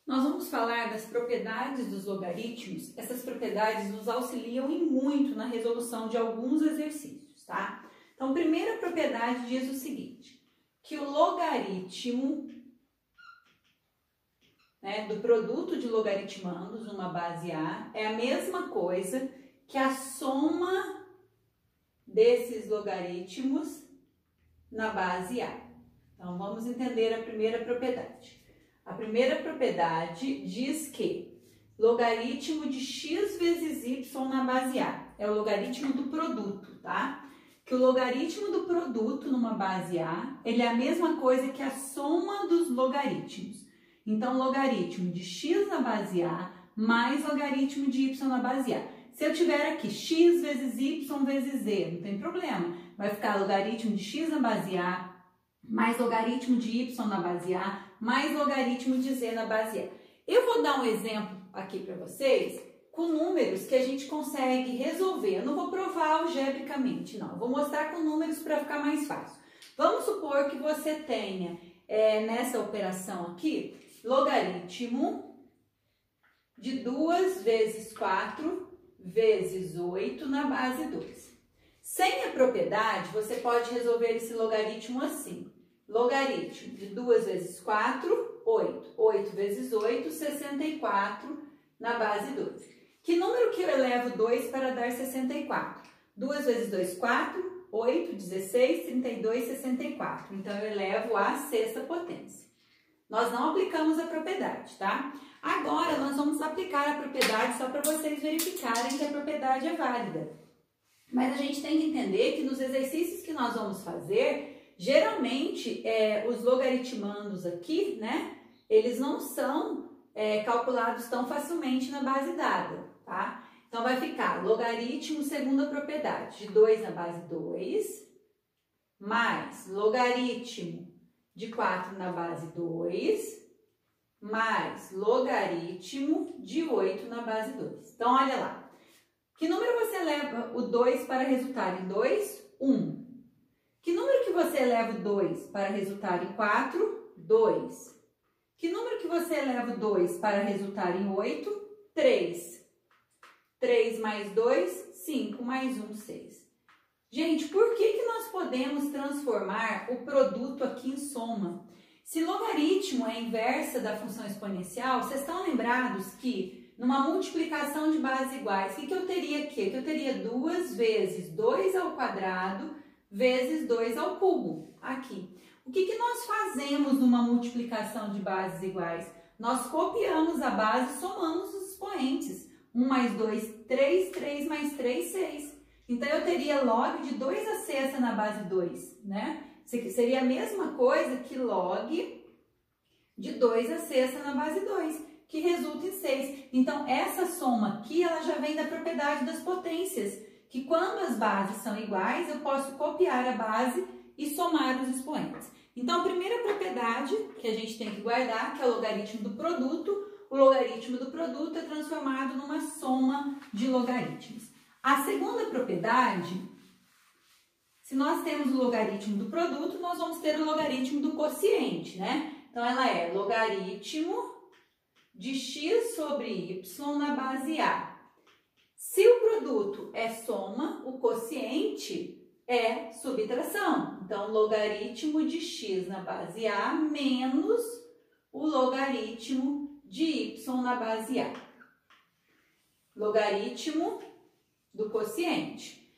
Nós vamos falar das propriedades dos logaritmos. Essas propriedades nos auxiliam e muito na resolução de alguns exercícios, tá? Então, a primeira propriedade diz o seguinte, que o logaritmo, do produto de logaritmandos numa base A é a mesma coisa que a soma desses logaritmos na base A. Então, vamos entender a primeira propriedade. A primeira propriedade diz que logaritmo de x vezes y na base A é o logaritmo do produto, tá? Que o logaritmo do produto numa base A, ele é a mesma coisa que a soma dos logaritmos. Então, logaritmo de x na base A mais logaritmo de y na base A. Se eu tiver aqui x vezes y vezes z, não tem problema. Vai ficar logaritmo de x na base A mais logaritmo de y na base A mais logaritmo de z na base A. Eu vou dar um exemplo aqui para vocês com números que a gente consegue resolver. Eu não vou provar algebricamente, não. Eu vou mostrar com números para ficar mais fácil. Vamos supor que você tenha nessa operação aqui logaritmo de 2 vezes 4 vezes 8 na base 2. Sem a propriedade, você pode resolver esse logaritmo assim. Logaritmo de 2 vezes 4, 8. 8 vezes 8, 64 na base 2. Que número que eu elevo 2 para dar 64? 2 vezes 2, 4, 8, 16, 32, 64. Então, eu elevo à sexta potência. Nós não aplicamos a propriedade, tá? Agora, nós vamos aplicar a propriedade só para vocês verificarem que a propriedade é válida. Mas a gente tem que entender que nos exercícios que nós vamos fazer, geralmente, os logaritmandos aqui, eles não são calculados tão facilmente na base dada, tá? Então, vai ficar logaritmo, segunda propriedade, de 2 na base 2, mais logaritmo de 4 na base 2, mais logaritmo de 8 na base 2. Então, olha lá. Que número você eleva o 2 para resultar em 2? 1. Que número que você eleva o 2 para resultar em 4? 2. Que número que você eleva o 2 para resultar em 8? 3. 3 mais 2, 5 mais 1, 6. Gente, por que nós podemos transformar o produto aqui em soma? Se logaritmo é a inversa da função exponencial, vocês estão lembrados que numa multiplicação de bases iguais, o que eu teria aqui? Que eu teria 2 vezes 2 ao quadrado vezes 2 ao cubo, aqui. O que nós fazemos numa multiplicação de bases iguais? Nós copiamos a base e somamos os expoentes. 1 mais 2, 3, 3 mais 3, 6. Então, eu teria log de 2 a sexta na base 2, Isso aqui seria a mesma coisa que log de 2 a sexta na base 2, que resulta em 6. Então, essa soma aqui, ela já vem da propriedade das potências, que quando as bases são iguais, eu posso copiar a base e somar os expoentes. Então, a primeira propriedade que a gente tem que guardar, que é o logaritmo do produto, o logaritmo do produto é transformado numa soma de logaritmos. A segunda propriedade, se nós temos o logaritmo do produto, nós vamos ter o logaritmo do quociente, Então, ela é logaritmo de x sobre y na base A. Se o produto é soma, o quociente é subtração. Então, logaritmo de x na base A menos o logaritmo de y na base A. Logaritmo do quociente.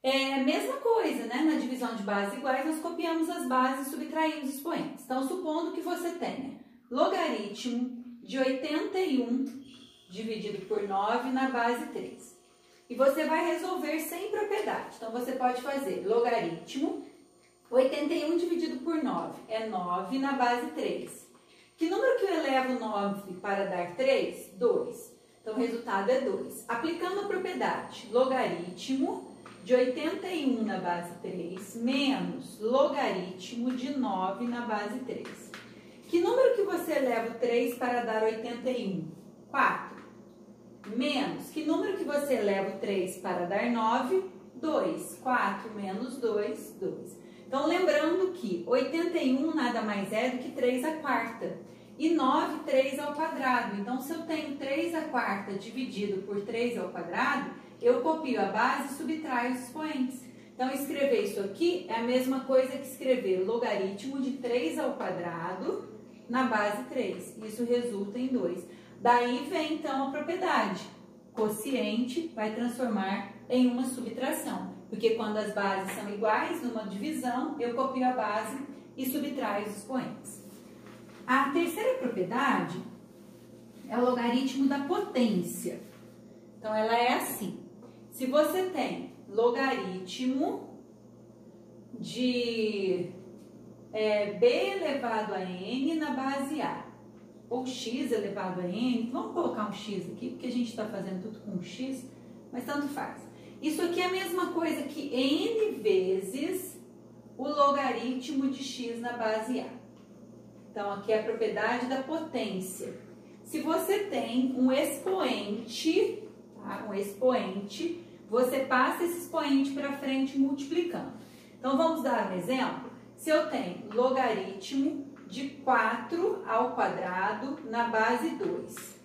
É a mesma coisa, Na divisão de bases iguais, nós copiamos as bases e subtraímos os expoentes. Então, supondo que você tenha logaritmo de 81 dividido por 9 na base 3. E você vai resolver sem propriedade. Então, você pode fazer logaritmo 81 dividido por 9 é 9 na base 3. Que número que eu elevo 9 para dar 3? 2. Então, o resultado é 2. Aplicando a propriedade, logaritmo de 81 na base 3 menos logaritmo de 9 na base 3. Que número que você eleva o 3 para dar 81? 4. Menos, que número que você eleva o 3 para dar 9? 2. 4 menos 2, 2. Então, lembrando que 81 nada mais é do que 3 à quarta. e 9, 3 ao quadrado. Então, se eu tenho 3/4 dividido por 3 ao quadrado, eu copio a base e subtraio os expoentes. Então, escrever isso aqui é a mesma coisa que escrever logaritmo de 3 ao quadrado na base 3. Isso resulta em 2. Daí vem, então, a propriedade. Quociente vai transformar em uma subtração. Porque quando as bases são iguais, numa divisão, eu copio a base e subtraio os expoentes. A terceira propriedade é o logaritmo da potência. Então, ela é assim. Se você tem logaritmo de b elevado a n na base a, ou x elevado a n, vamos colocar um x aqui, porque a gente está fazendo tudo com x, mas tanto faz. Isso aqui é a mesma coisa que n vezes o logaritmo de x na base a. Então, aqui é a propriedade da potência. Se você tem um expoente, tá? Um expoente, você passa esse expoente para frente multiplicando. Então, vamos dar um exemplo. Se eu tenho logaritmo de 4 ao quadrado na base 2.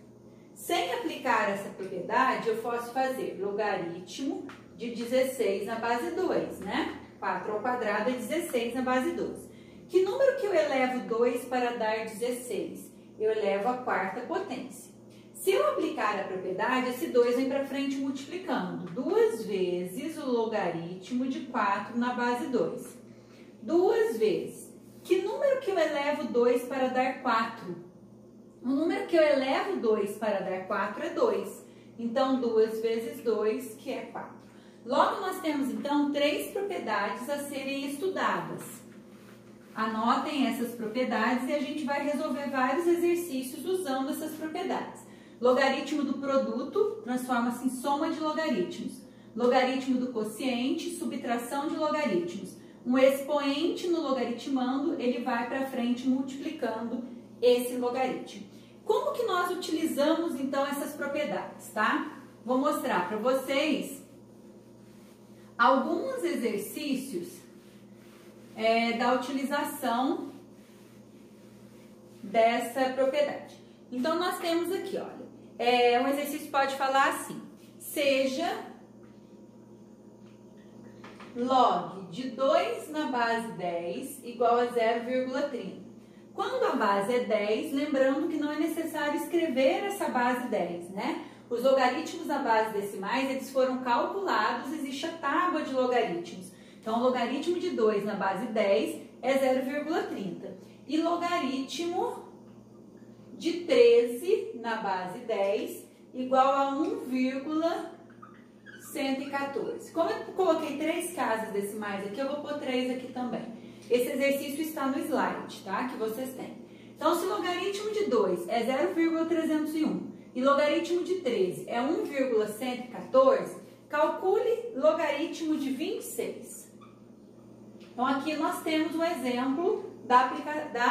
Sem aplicar essa propriedade, eu posso fazer logaritmo de 16 na base 2, né? 4 ao quadrado é 16 na base 2. Que número que eu elevo 2 para dar 16? Eu elevo a quarta potência. Se eu aplicar a propriedade, esse 2 vem para frente multiplicando. 2 vezes o logaritmo de 4 na base 2. 2 vezes. Que número que eu elevo 2 para dar 4? O número que eu elevo 2 para dar 4 é 2. Então, 2 vezes 2, que é 4. Logo, nós temos, então, 3 propriedades a serem estudadas. Anotem essas propriedades e a gente vai resolver vários exercícios usando essas propriedades. Logaritmo do produto transforma-se em soma de logaritmos. Logaritmo do quociente, subtração de logaritmos. Um expoente no logaritmando, ele vai para frente multiplicando esse logaritmo. Como que nós utilizamos, então, essas propriedades, tá? Vou mostrar para vocês alguns exercícios da utilização dessa propriedade. Então, nós temos aqui, olha, um exercício pode falar assim: seja log de 2 na base 10 igual a 0,30. Quando a base é 10, lembrando que não é necessário escrever essa base 10, né? Os logaritmos na base decimais, eles foram calculados, existe a tábua de logaritmos. Então, o logaritmo de 2 na base 10 é 0,30. E logaritmo de 13 na base 10 igual a 1,114. Como eu coloquei 3 casas decimais aqui, eu vou pôr 3 aqui também. Esse exercício está no slide, tá? Que vocês têm. Então, se o logaritmo de 2 é 0,301 e logaritmo de 13 é 1,114, calcule logaritmo de 26. Então, aqui nós temos um exemplo da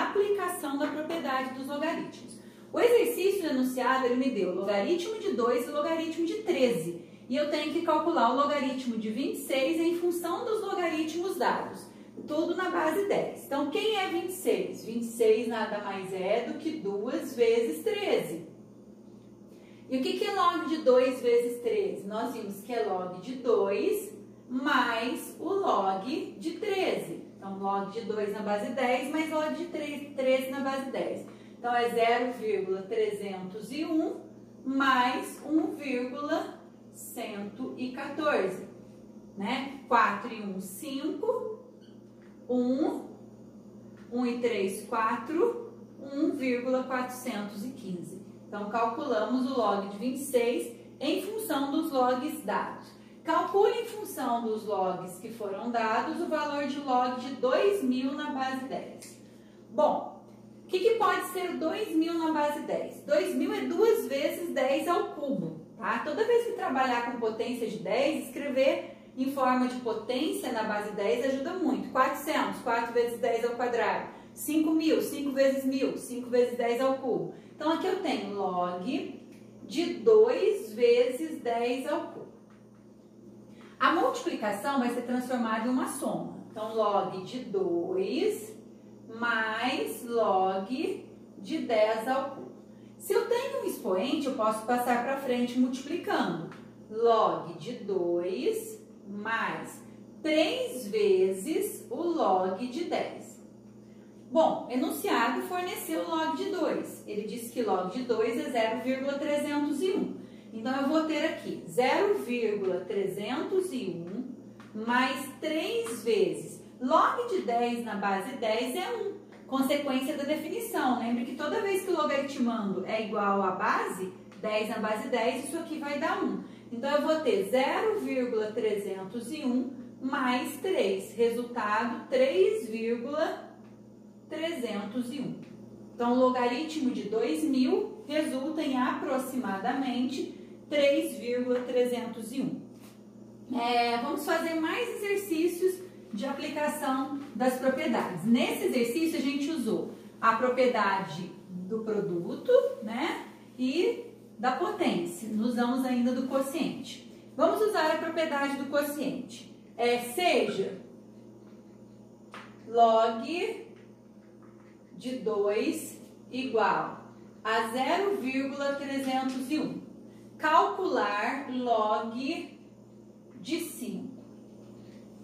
aplicação da propriedade dos logaritmos. O exercício enunciado, ele me deu logaritmo de 2 e logaritmo de 13. E eu tenho que calcular o logaritmo de 26 em função dos logaritmos dados. Tudo na base 10. Então, quem é 26? 26 nada mais é do que 2 vezes 13. E o que é log de 2 vezes 13? Nós vimos que é log de 2 mais o log de 13. Então, log de 2 na base 10 mais log de 13 na base 10. Então, é 0,301 mais 1,114. Né? 4 e 1, 5. 1 e 3, 4. 1,415. Então, calculamos o log de 26 em função dos logs dados. Calcule em função dos logs que foram dados o valor de log de 2.000 na base 10. Bom, o que pode ser o 2.000 na base 10? 2.000 é 2 vezes 10 ao cubo, tá? Toda vez que trabalhar com potência de 10, escrever em forma de potência na base 10 ajuda muito. 400, 4 vezes 10 ao quadrado. 5.000, 5 vezes 1.000, 5 vezes 10 ao cubo. Então, aqui eu tenho log de 2 vezes 10 ao cubo. A multiplicação vai ser transformada em uma soma. Então, log de 2 mais log de 10 ao cubo. Se eu tenho um expoente, eu posso passar para frente multiplicando. Log de 2 mais 3 vezes o log de 10. Bom, enunciado forneceu o log de 2. Ele disse que log de 2 é 0,301. Então, eu vou ter aqui 0,301 mais 3 vezes. Log de 10 na base 10 é 1. Consequência da definição. Lembre que toda vez que o logaritmando é igual à base, 10 na base 10, isso aqui vai dar 1. Então, eu vou ter 0,301 mais 3. Resultado, 3,301. Então, o logaritmo de 2000 resulta em aproximadamente 3,301. Vamos fazer mais exercícios de aplicação das propriedades. Nesse exercício, a gente usou a propriedade do produto, né? E da potência. Não usamos ainda do quociente. Vamos usar a propriedade do quociente. Seja log de 2 igual a 0,301. Calcular log de 5.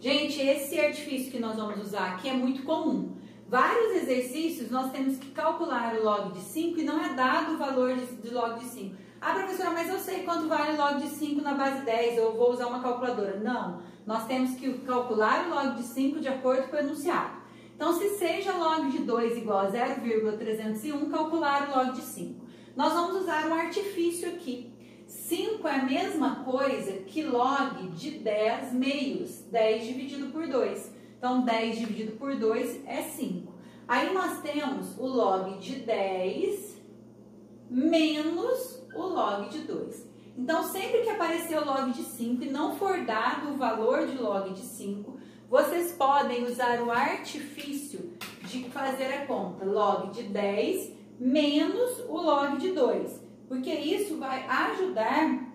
Gente, esse artifício que nós vamos usar aqui é muito comum. Vários exercícios nós temos que calcular o log de 5 e não é dado o valor de log de 5. Ah, professora, mas eu sei quanto vale log de 5 na base 10, eu vou usar uma calculadora. Não, nós temos que calcular o log de 5 de acordo com o enunciado. Então, se seja log de 2 igual a 0,301, calcular o log de 5. Nós vamos usar um artifício aqui. 5 é a mesma coisa que log de 10 meios, 10 dividido por 2. Então, 10 dividido por 2 é 5. Aí nós temos o log de 10 menos o log de 2. Então, sempre que aparecer o log de 5 e não for dado o valor de log de 5, vocês podem usar o artifício de fazer a conta log de 10 menos o log de 2. Porque isso vai ajudar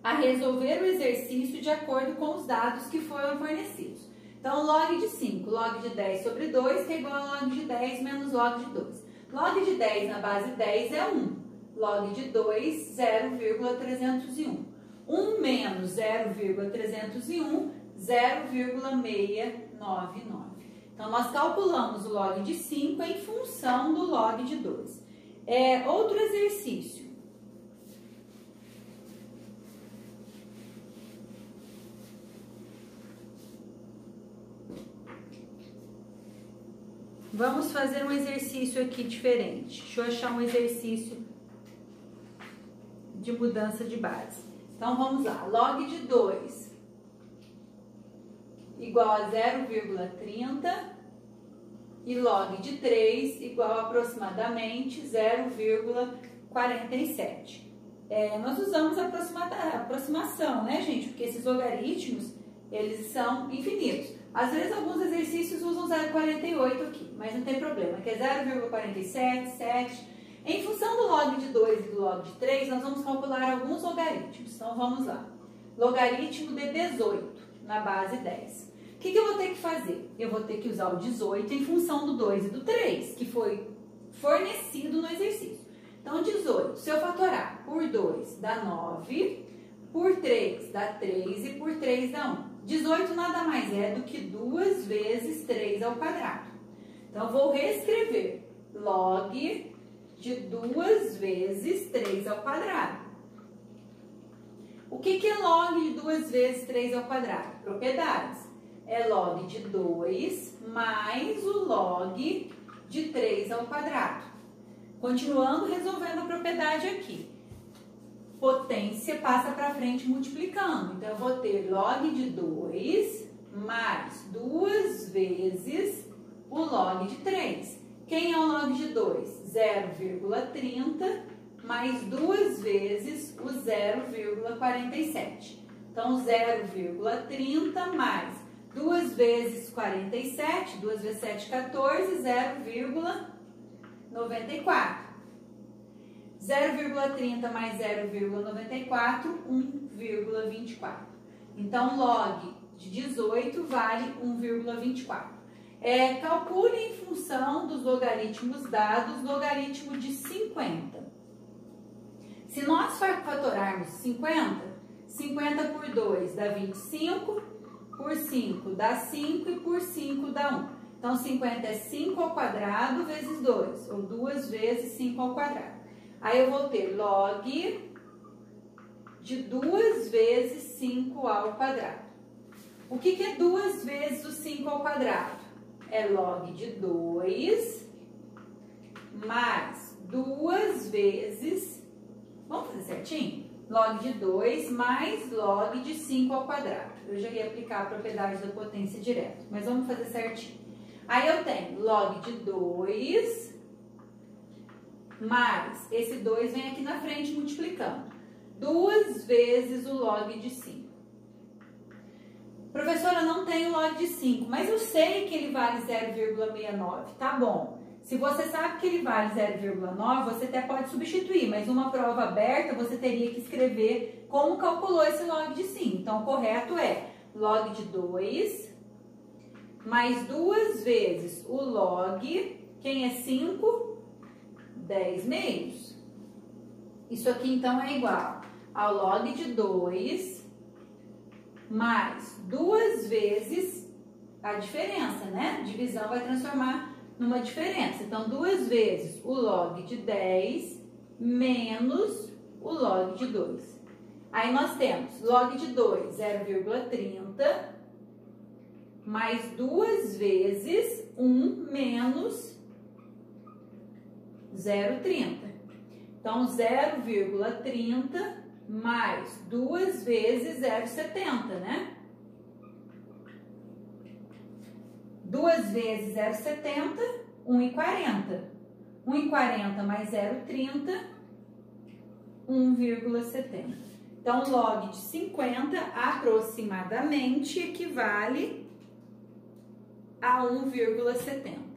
a resolver o exercício de acordo com os dados que foram fornecidos. Então, log de 5, log de 10 sobre 2, que é igual a log de 10 menos log de 2. Log de 10 na base 10 é 1. Log de 2, 0,301. 1 menos 0,301, 0,699. Então, nós calculamos o log de 5 em função do log de 2. Outro exercício. Vamos fazer um exercício aqui diferente. Deixa eu achar um exercício de mudança de base. Então, vamos lá. Log de 2 igual a 0,30 e log de 3 igual a aproximadamente 0,47. Nós usamos a aproximação, né, gente? Porque esses logaritmos, eles são infinitos. Às vezes, alguns exercícios usam 0,48 aqui, mas não tem problema, que é 0,47, 7. Em função do log de 2 e do log de 3, nós vamos calcular alguns logaritmos. Então, vamos lá. Logaritmo de 18 na base 10. O que eu vou ter que fazer? Eu vou ter que usar o 18 em função do 2 e do 3, que foi fornecido no exercício. Então, 18, se eu fatorar por 2 dá 9, por 3 dá 3 e por 3 dá 1. 18 nada mais é do que 2 vezes 3 ao quadrado. Então, eu vou reescrever log de 2 vezes 3 ao quadrado. O que é log de 2 vezes 3 ao quadrado? Propriedades. É log de 2 mais o log de 3 ao quadrado. Continuando resolvendo a propriedade aqui. Potência passa para frente multiplicando. Então, eu vou ter log de 2 mais 2 vezes o log de 3. Quem é o log de 2? 0,30 mais 2 vezes o 0,47. Então, 0,30 mais 2 vezes 47, 2 vezes 7, 14, 0,94. 0,30 mais 0,94, 1,24. Então, log de 18 vale 1,24. Calcule em função dos logaritmos dados, logaritmo de 50. Se nós fatorarmos 50, 50 por 2 dá 25, por 5 dá 5 e por 5 dá 1. Então, 50 é 5 ao quadrado vezes 2, ou 2 vezes 5 ao quadrado. Aí eu vou ter log de 2 vezes 5 ao quadrado. O que é 2 vezes o 5 ao quadrado? É log de 2 mais 2 vezes, vamos fazer certinho? Log de 2 mais log de 5 ao quadrado. Eu já ia aplicar a propriedade da potência direto, mas vamos fazer certinho. Aí eu tenho log de 2 mais, esse 2 vem aqui na frente multiplicando, 2 vezes o log de 5. Professora, não tenho log de 5, mas eu sei que ele vale 0,69, tá bom. Se você sabe que ele vale 0,9, você até pode substituir, mas uma prova aberta você teria que escrever como calculou esse log de 5. Então, o correto é log de 2 mais 2 vezes o log, quem é 5? 10 meios. Isso aqui, então, é igual ao log de 2 mais 2 vezes a diferença, né? Divisão vai transformar numa diferença. Então, 2 vezes o log de 10 menos o log de 2. Aí, nós temos log de 2, 0,30, mais 2 vezes 1 menos 0,30. Então, 0,30 mais 2 vezes 0,70, né? 2 vezes 0,70, 1,40. 1,40 mais 0,30, 1,70. Então, log de 50 aproximadamente equivale a 1,70.